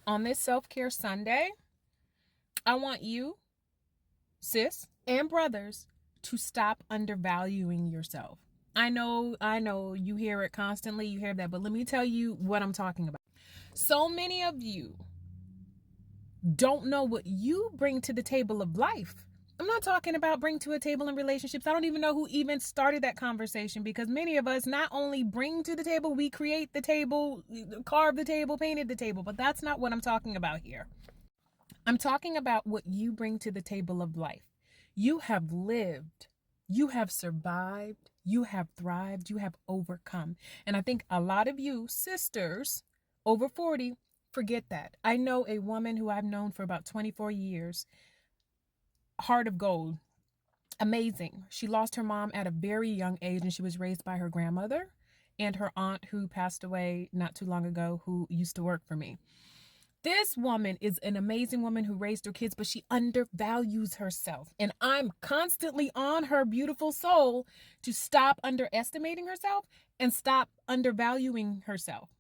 On this self-care Sunday, I want you, sis and brothers, to stop undervaluing yourself. I know, you hear it constantly, you hear that, but let me tell you what I'm talking about. So many of you don't know what you bring to the table of life. I'm not talking about bring to a table in relationships. I don't even know who even started that conversation, because many of us not only bring to the table, we create the table, carve the table, painted the table, but that's not what I'm talking about here. I'm talking about what you bring to the table of life. You have lived, you have survived, you have thrived, you have overcome. And I think a lot of you sisters over 40 forget that. I know a woman who I've known for about 24 years, heart of gold, amazing. She lost her mom at a very young age, and she was raised by her grandmother and her aunt, who passed away not too long ago, who used to work for me. This woman is an amazing woman who raised her kids, but she undervalues herself. And I'm constantly on her beautiful soul to stop underestimating herself and stop undervaluing herself.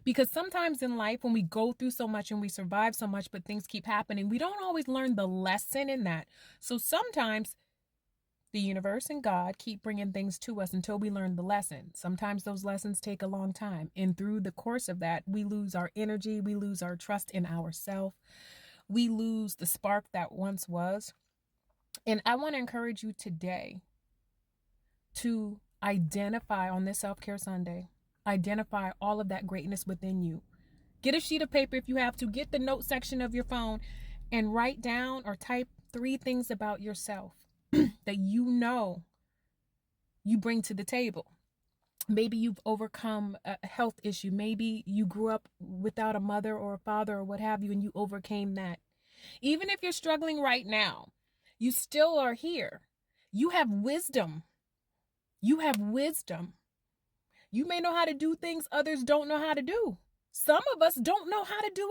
Because sometimes in life, when we go through so much and we survive so much, but things keep happening, we don't always learn the lesson in that. So sometimes the universe and God keep bringing things to us until we learn the lesson. Sometimes those lessons take a long time. And through the course of that, we lose our energy. We lose our trust in ourselves. We lose the spark that once was. And I want to encourage you today to identify on this Self-Care Sunday, identify all of that greatness within you. Get a sheet of paper if you have to. Get the note section of your phone and write down or type 3 things about yourself that you know you bring to the table. Maybe you've overcome a health issue. Maybe you grew up without a mother or a father or what have you, and you overcame that. Even if you're struggling right now, you still are here. You have wisdom. You have wisdom. You may know how to do things others don't know how to do. Some of us don't know how to do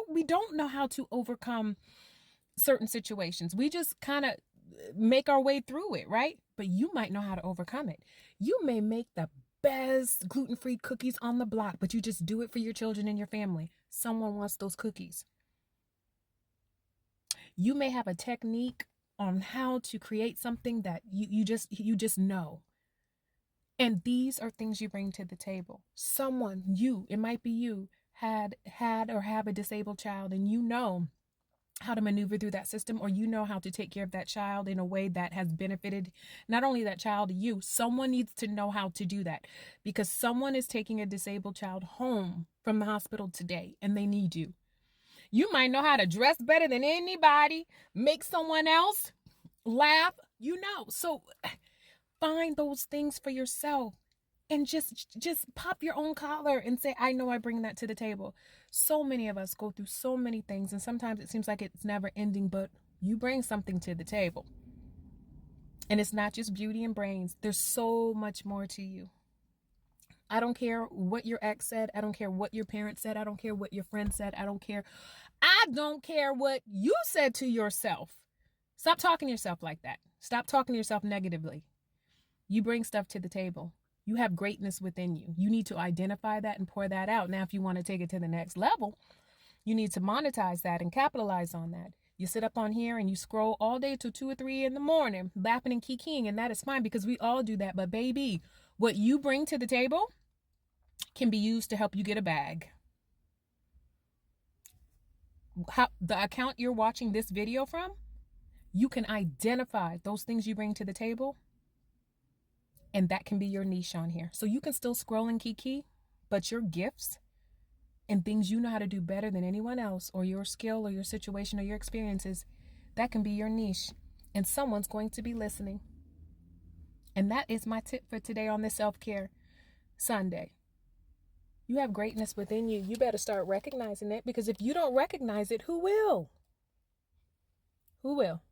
we don't know how to overcome certain situations. We just kind of make our way through it, right? But you might know how to overcome it. You may make the best gluten-free cookies on the block, but you just do it for your children and your family. Someone wants those cookies. You may have a technique on how to create something that you just know. And these are things you bring to the table. It might be you, had or have a disabled child, and you know how to maneuver through that system, or you know how to take care of that child in a way that has benefited not only that child, you. Someone needs to know how to do that, because someone is taking a disabled child home from the hospital today and they need you. You might know how to dress better than anybody, make someone else laugh, So find those things for yourself. And just pop your own collar and say, I know I bring that to the table. So many of us go through so many things, and sometimes it seems like it's never ending, but you bring something to the table. And it's not just beauty and brains. There's so much more to you. I don't care what your ex said. I don't care what your parents said. I don't care what your friend said. I don't care what you said to yourself. Stop talking to yourself like that. Stop talking to yourself negatively. You bring stuff to the table. You have greatness within you. You need to identify that and pour that out. Now, if you want to take it to the next level, you need to monetize that and capitalize on that. You sit up on here and you scroll all day till 2 or 3 in the morning, laughing and kikiing, and that is fine, because we all do that. But baby, what you bring to the table can be used to help you get a bag. The account you're watching this video from, you can identify those things you bring to the table, and that can be your niche on here. So you can still scroll and kiki, but your gifts and things you know how to do better than anyone else, or your skill or your situation or your experiences, that can be your niche. And someone's going to be listening. And that is my tip for today on this Self-Care Sunday. You have greatness within you. You better start recognizing it, because if you don't recognize it, who will? Who will?